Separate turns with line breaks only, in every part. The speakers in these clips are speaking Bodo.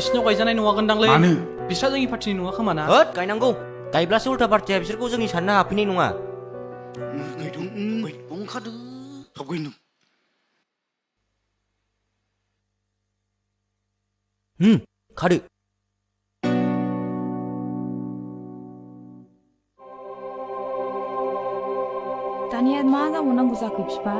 बिसिनाव गायजानाय नङा गोनदांलै
मानो
बिस्रा जोंनि पार्टिनि नङा खोमा ना
होद गायनांगौ गायब्लासो उल्था पार्टिया बिसोरखौ जोंनि साननो हाफैनाय नङा
ओंखारदो थाब गायनो
खादो
दानिया मा जाबावनांगौ जाखो बिफा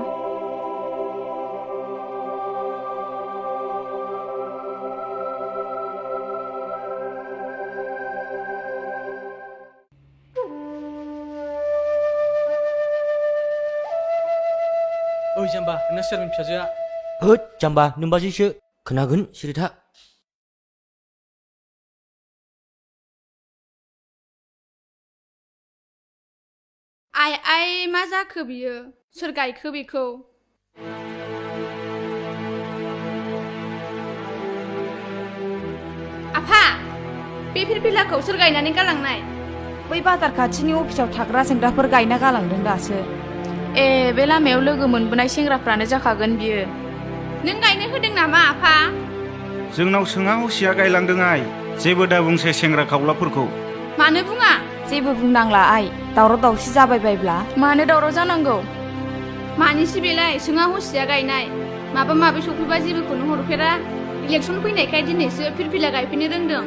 ओइ जाम्बा नोंना सोरमोन फिसाजोआ
होद जाम्बा नोमबाजैसो खोनागोन सिरि था
आइ मा जाखो बियो सोर गायखो बेखौ आफा बे फिरफिलाखौ सोर गायनानै गालांनाय
बै बाजार खाथिनि अफिसाव थाग्रा सेंग्राफोर गायना गालांदों दासो
ए बे लामायाव लोगो मोनबोनाय सेंग्राफ्रानो जाखागोन बियो नों गायनो होदों नामा आफा
जोंनाव सोङा हसिया गायलांदों आइ जेबो दा बुंसै सेंग्रा खावलाफोरखौ
मानो बुङा
जेबो बुंनांला आइ दावराव दावसि जाबाय बायब्ला
मानो दावराव जानांगौ मानिसि बेलाय सोङा हसिया गायनाय माबा माबि सफैबा जेबोखौनो हरफेरा इलेक्सन फैनायखाय दिनैसो फिरफिला गायफैनो रोंदों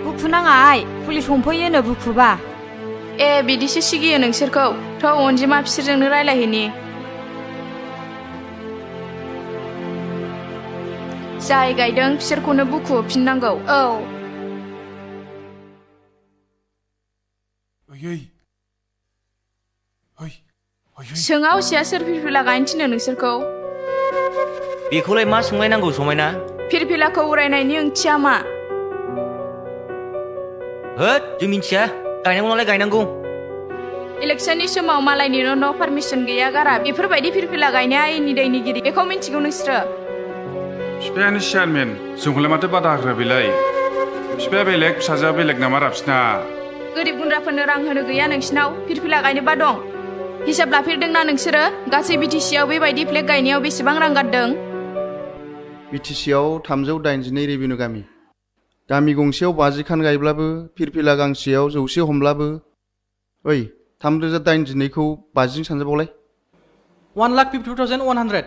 बुखु नाङा आइ पुलिस हमफैयोनो बुखुबा
ए बिदिसो सिगियो नोंसोरखौ थ' अनजिमा बिसोरजोंनो रायलायहैनि जाय गायदों बिसोरखौनो बुखु होफिननांगौ औ सोङा हसिया सोर फिरफिला गायनो थिनो नोंसोरखौ
बेखौलाय मा सोंलायनांगौ समायना
फिरफिलाखौ उरायनायनि ओंथिया मा
होद जों मिथिया गायनांगौ नालाय गायनांगौ
इलेक्सननि समाव मालायनि न' पारमिसन गैया गारा बेफोरबायदि फिरफिला गायनाया आयेननि दायनिगिरि बेखौ मिन्थिगौ नोंसोरो
बिफायानो चेयारमेन जोंखौलाय माथो बादा होग्रा बेलाय बिफाया बेलेग फिसाजोआ बेलेग नामा राबसिना
गोरिब गुन्द्राफोरनो रां होनो गैया नोंसिनाव फिरफिला गायनोबा दं हिसाब लाफेरदोंना नोंसोरो गासै बिटिसिआव बेबायदि फ्लेग गायनायाव बेसेबां रां गारदों
बिटिसिआव 382 रेभिनिउ गामि गंसेयाव 50 खान गायब्लाबो फिरफिला गांसेयाव 100 हमब्लाबो ओइ 382 खौ 50 सानजाबावलाय
1,52,100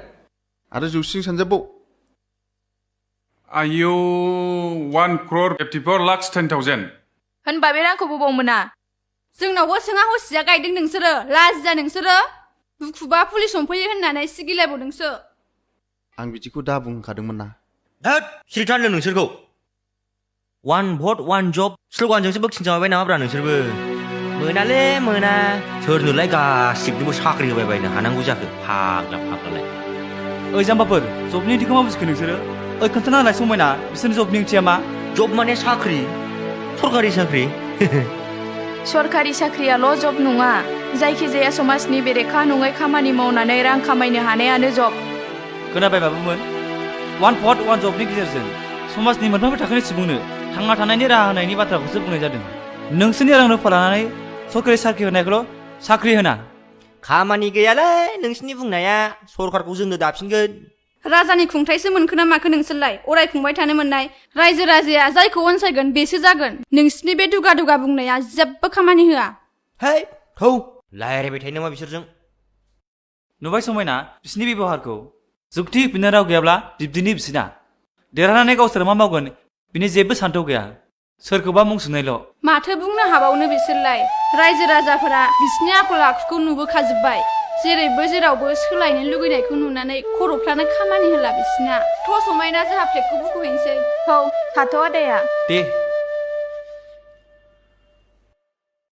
आरो 100 सानजाबाव
आयौ 1,54,10,000
होनबा बे रांखौ बबाव मोना जोंनावबो सोङा हसिया गायदों नोंसोरो लाजिया नोंसोरो बुखुबा पुलिस हमफैयो होननानै सिगिलायबावदोंसो
आं बिदिखौ दा बुंखादोंमोन ना
होद सिरि था होनदों नोंसोरखौ 1 भट 1 जब स्लगानजोंसो बोखिनजाबाय नामाब्रा नोंसोरबो मोनालै मोना सोरनोलाय गासिबनोबो साख्रि होबाय बायनो हानांगौ जाखो फाग्लालाय
ओइ जाम्बाफोर जबनि ओंथिखौ मा बुजिखो नोंसोरो ओइ खोन्थाना होनाय समायना बिसोरनि जबनि ओंथिया मा
जब माने साख्रि सरकारि साख्रि
सरकारि साख्रियाल' जब नङा जायखिजाया समाजनि बेरेखा नङै खामानि मावनानै रां खामायनो हानायानो जब
खोनाबाय बाबुमोन 1 भट 1 जबनि गेजेरजों समाजनि मोनफ्रोमबो थाखोनि सुबुंनो थांना थानायनि राहा होनायनि बाथ्राखौसो बुंनाय जादों नोंसोरनि रां रुफा लानानै सरकारि साख्रि होनायखौल' साख्रि होना
खामानि गैयालै नोंसिनि बुंनाया सरकारखौ जोंनो दाफिनगोन
राजानि खुंथायसो मोनखो ना माखो नोंसोरलाय अराय खुंबाय थानो मोननाय रायजो राजाया जायखौ अनसायगोन बेसो जागोन नोंसिनि बे दुगा दुगा बुंनाया जेबो खामानि होआ
है थौ रायज्लायबाय थायो नामा बिसोरजों
नुबाय समायना बिसिनि बेबहारखौ जुक्ति होफिननो राव गैयाब्ला बिब्दिनि बिसिना देरहानानै गावसोर मा मावगोन बिनि जेबो सान्थौ गैया सोरखौबा मुं सुनायल'
माथो बुंनो हाबावनो बिसोरलाय रायजो राजाफोरा बिसिनि आखल आखुखौ नुबोखाजोब्बाय जेरैबो जेरावबो सोलायनो लुगैनायखौ नुनानै खर'फ्रानो खामानि होला बिसिना थ' समायना जोंहा फ्लेगखौ बुखुहैनोसै हौ थाथ' आदाया
दे